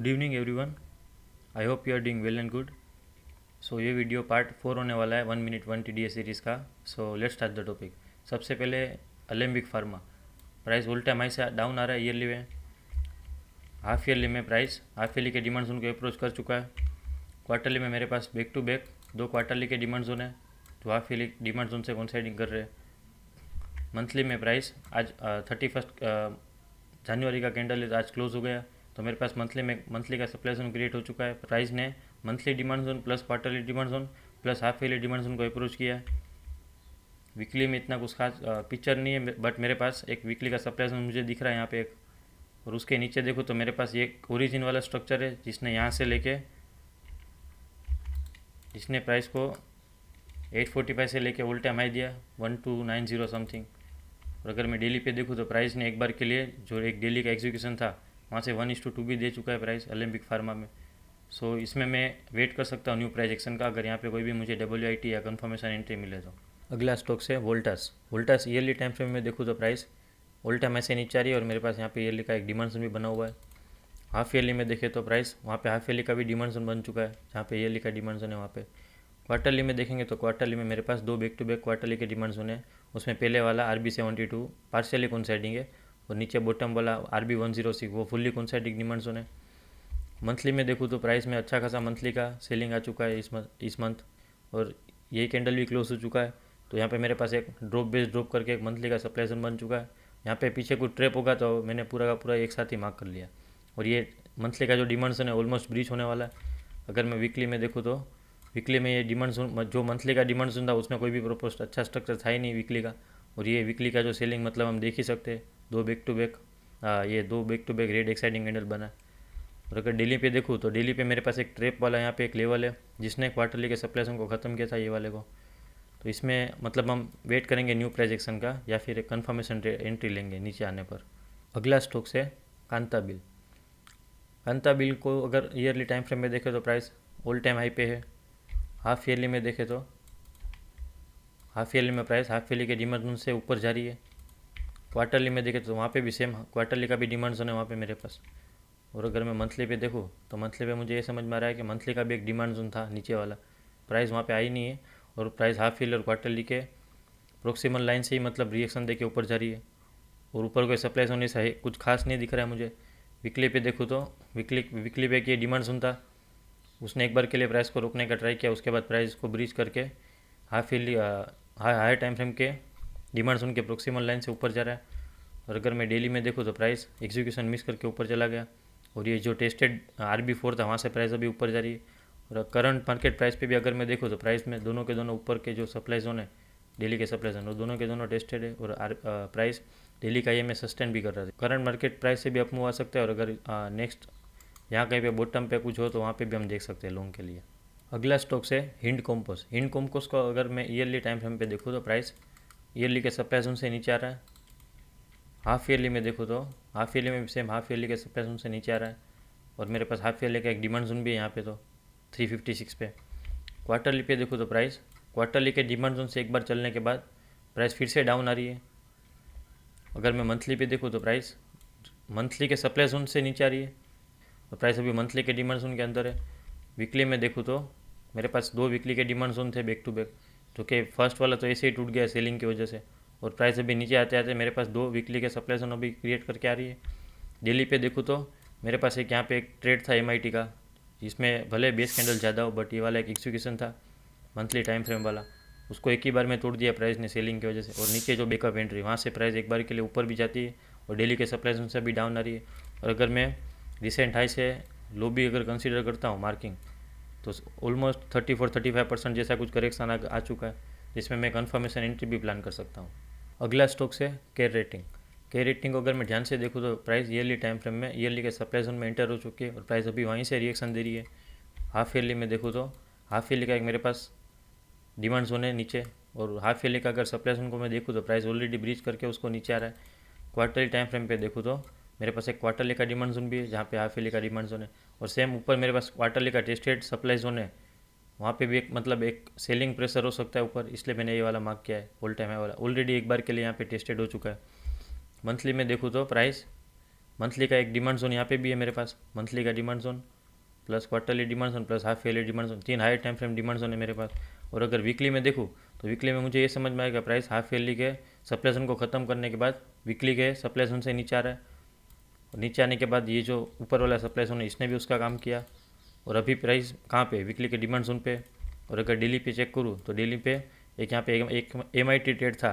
Good evening everyone. I hope you are doing well and good. So ये video part 4 होने वाला है 1 minute 1 TDA series का। So let's start the topic. सबसे पहले Alembic pharma price all time high से down आ रहा है ईयरली में। हाफ ईयरली में प्राइस हाफ ईयरली के डिमांड जोन को अप्रोच कर चुका है। क्वार्टरली में मेरे पास बैक टू बैक दो क्वार्टरली के डिमांड जोन है जो हाफ ईयरली डिमांड जोन से कोइंसाइडिंग कर रहे हैं। मंथली में प्राइस आज 31 जनवरी का कैंडल आज क्लोज हो गया, तो मेरे पास मंथली का सप्लाई जोन क्रिएट हो चुका है। प्राइस ने monthly demand zone plus quarterly demand zone plus half yearly demand zone को अप्रोच किया है। वीकली में इतना कुछ खास पिक्चर नहीं है, बट मेरे पास एक वीकली का सप्लाई जोन मुझे दिख रहा है यहाँ पे एक, और उसके नीचे देखो तो मेरे पास ये ओरिजिन वाला स्ट्रक्चर है जिसने यहाँ से लेके जिसने प्राइस को 845 से लेके ऑल टाइम हाई दिया 1290 समथिंग। और अगर मैं डेली पे देखूँ तो प्राइस ने एक बार के लिए जो एक डेली का एग्जीक्यूशन था वहाँ से 1:2 भी दे चुका है प्राइस अलेम्बिक फार्मा में। सो इसमें मैं वेट कर सकता हूँ न्यू प्राइस एक्शन का, अगर यहाँ पे कोई भी मुझे WIT या कंफर्मेशन एंट्री मिले तो। अगला स्टॉक है Voltas. Voltas yearly time frame में देखूँ तो प्राइस ऑल टाइम ऐसे नीचे आ रही है और मेरे पास यहाँ पे ईयरली का एक डिमांड जोन भी बना हुआ है। हाफ ईयरली में देखें तो प्राइस वहाँ पे हाफ ईयरली का भी डिमांड जोन बन चुका है जहाँ पे ईयरली का डिमांड जोन है वहाँ पे। क्वार्टरली में देखेंगे तो क्वार्टरली में मेरे पास दो बैक टू बैक क्वार्टरली के डिमांड जोन है। उसमें पहले वाला RB72 पार्शियली कोइंसाइडिंग है और नीचे बॉटम वाला RB106 वो फुल्ली कोइंसाइडिंग डिमांड जोन है। मंथली में देखूँ तो प्राइस में अच्छा खासा मंथली का सेलिंग आ चुका है इस मंथ, और ये कैंडल भी क्लोज हो चुका है। तो यहाँ पे मेरे पास एक ड्रॉप करके एक मंथली का सप्लाई जोन बन चुका है। यहाँ पे पीछे कुछ ट्रैप होगा तो मैंने पूरा का पूरा एक साथ ही मार्क कर लिया, और ये मंथली का जो डिमांड जोन है ऑलमोस्ट ब्रीच होने वाला है। अगर मैं वीकली में देखूँ तो वीकली में ये डिमांड जोन जो मंथली का डिमांड जोन था उसमें कोई भी प्रोपोस्ट अच्छा स्ट्रक्चर था ही नहीं वीकली का, और ये वीकली का जो सेलिंग मतलब हम देख ही सकते हैं दो back to back red exciting candle बना। और अगर डेली पे देखूँ तो डेली पे मेरे पास एक ट्रैप वाला यहाँ पे एक लेवल है जिसने क्वार्टरली के सप्लाई जोन को ख़त्म किया था ये वाले को। तो इसमें मतलब हम वेट करेंगे न्यू प्राइस एक्शन का या फिर एक कन्फर्मेशन एंट्री लेंगे नीचे आने पर। अगला स्टॉक है कांताबिल। कांताबिल को अगर ईयरली टाइम फ्रेम में देखें तो प्राइस ऑल टाइम हाई पे है। हाफ ईयरली में देखें तो हाफ ईयरली में प्राइस हाफ ईयरली के डिमांड जोन से ऊपर जा रही है। क्वार्टरली में देखें तो वहाँ पे भी सेम क्वार्टरली का भी डिमांड जोन है वहाँ पे मेरे पास। और अगर मैं मंथली पे देखूँ तो मंथली पे मुझे ये समझ में आ रहा है कि मंथली का भी एक डिमांड जोन था नीचे वाला, प्राइस वहाँ पे आई नहीं है, और प्राइस हाफ ईयरली और क्वार्टरली के प्रोक्सिमल लाइन से ही मतलब रिएक्शन दे के ऊपर जा रही है, और ऊपर कोई सप्लाई जोन ऐसा है कुछ खास नहीं दिख रहा है मुझे। वीकली पे देखूँ तो वीकली पे ये डिमांड जोन था, उसने एक बार के लिए प्राइस को रोकने का ट्राई किया, उसके बाद प्राइस को ब्रीच करके half yearly high time frame के डिमांड जोन के प्रोक्सिमल लाइन से ऊपर जा रहा है। और अगर मैं डेली में देखूँ तो प्राइस एग्जीक्यूशन मिस करके ऊपर चला गया, और ये जो टेस्टेड RB4 था वहाँ से प्राइस अभी ऊपर जा रही है। और करंट मार्केट प्राइस पे भी अगर मैं देखूँ तो प्राइस में दोनों के दोनों ऊपर के जो सप्लाई जोन है डेली के सप्लाई जोन वो दोनों के दोनों टेस्टेड है, और प्राइस डेली का ये मैं सस्टेन भी कर रहा था। करंट मार्केट प्राइस से भी अप मूव आ सकता है, और अगर नेक्स्ट यहाँ कहीं पे बॉटम पे कुछ हो तो वहाँ पे भी हम देख सकते हैं लॉन्ग के लिए। अगला स्टॉक है हिंड कॉम्पोस। हिंड कॉम्पोस को अगर मैं ईयरली टाइम फ्रेम पे देखूँ तो प्राइस ईयरली के सप्लाई जोन से नीचे आ रहा है। हाफ ईयरली में देखूँ तो हाफ ईयरली में भी सेम हाफ ईयरली के सप्लाई जोन से नीचे आ रहा है, और मेरे पास हाफ ईयरली का एक डिमांड जोन भी है यहाँ पे तो 356 पे। क्वार्टरली पे देखूँ तो प्राइस क्वार्टरली के डिमांड जोन से एक बार चलने के बाद प्राइस फिर से डाउन आ रही है। अगर मैं मंथली पे देखूँ तो प्राइस मंथली के सप्लाई जोन से नीचे आ रही है, और प्राइस अभी मंथली के डिमांड जोन के अंदर है। वीकली में देखूँ तो मेरे पास दो वीकली के डिमांड जोन थे बैक टू बैक, जो कि फर्स्ट वाला तो ऐसे ही टूट गया सेलिंग की वजह से, और प्राइस अभी नीचे आते आते मेरे पास दो वीकली के सप्लाई जोन अभी क्रिएट करके आ रही है। डेली पे देखूँ तो मेरे पास एक यहाँ पे एक ट्रेड था MIT का, जिसमें भले बेस कैंडल ज़्यादा हो बट ये वाला एक एग्जीक्यूशन था मंथली टाइम फ्रेम वाला, उसको एक ही बार में तोड़ दिया प्राइस ने सेलिंग की वजह से। और नीचे जो बैकअप एंट्री वहाँ से प्राइस एक बार के लिए ऊपर भी जाती है, और डेली के सप्लाई जोन से भी डाउन आ रही है। और अगर मैं रिसेंट हाई से लो भी अगर कंसीडर करता हूँ मार्किंग, तो ऑलमोस्ट 34-35% जैसा कुछ करेक्शन आ चुका है, जिसमें मैं कन्फर्मेशन एंट्री भी प्लान कर सकता हूँ। अगला स्टॉक है केयर रेटिंग। केयर रेटिंग को अगर मैं ध्यान से देखूँ तो प्राइस ईयरली टाइम फ्रेम में ईयरली के सप्लाई जोन में एंटर हो चुकी है, और प्राइस अभी वहीं से रिएक्शन दे रही है। हाफ ईयरली में देखूँ तो हाफ ईयरली का एक मेरे पास डिमांड जोन है नीचे, और हाफ ईयरली का अगर सप्लाई जोन को मैं देखूँ तो प्राइस ऑलरेडी ब्रीच करके उसको नीचे आ रहा है। क्वार्टरली टाइम फ्रेम पे देखूँ तो मेरे पास एक क्वार्टरली का डिमांड जोन भी है जहाँ पे हाफ ईयरली का डिमांड जोन है, और सेम ऊपर मेरे पास क्वार्टरली का टेस्टेड सप्लाई जोन है, वहाँ पे भी एक मतलब एक सेलिंग प्रेशर हो सकता है ऊपर, इसलिए मैंने ये वाला मार्क किया है ऑल टाइम हाई वाला। ऑलरेडी एक बार के लिए यहाँ पे टेस्टेड हो चुका है। मंथली में देखूँ तो प्राइस मंथली का एक डिमांड जोन यहाँ पे भी है मेरे पास, मंथली का demand zone plus quarterly demand zone plus half yearly demand zone, 3 higher time frame demand zone है मेरे पास। और अगर वीकली में देखूँ तो वीकली में मुझे ये समझ में आएगा प्राइस हाफ ईयरली के सप्लाई जोन को ख़त्म करने के बाद वीकली के सप्लाई जोन से नीचे आ रहा है, और नीचे आने के बाद ये जो ऊपर वाला सप्लाई जोन है इसने भी उसका काम किया, और अभी प्राइस कहाँ पे, वीकली के डिमांड जोन पे। और अगर डेली पे चेक करूँ तो डेली पे एक यहाँ पे एक MIT ट्रेड था,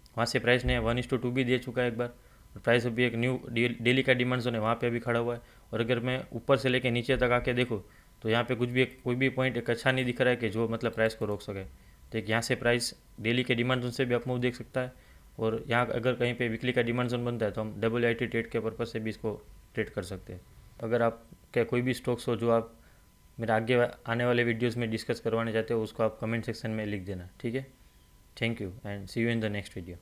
वहाँ से प्राइस ने 1:2 भी दे चुका है एक बार, और प्राइस अभी एक न्यू डेली का डिमांड जोन है वहाँ पे अभी खड़ा हुआ है। और अगर मैं ऊपर से लेके नीचे तक आके देखूँ तो यहाँ पे कोई भी पॉइंट एक अच्छा नहीं दिख रहा है कि जो मतलब प्राइस को रोक सके। तो एक यहाँ से प्राइस डेली के डिमांड जोन से भी अपमूव देख सकता है, और यहाँ अगर कहीं पे वीकली का डिमांड जोन बनता है तो हम WIT ट्रेड के पर्पज़ से भी इसको ट्रेड कर सकते हैं। अगर आप क्या कोई भी स्टॉक्स हो जो आप मेरे आगे आने वाले वीडियोस में डिस्कस करवाने चाहते हो, उसको आप कमेंट सेक्शन में लिख देना, ठीक है। Thank you and see you in the next video.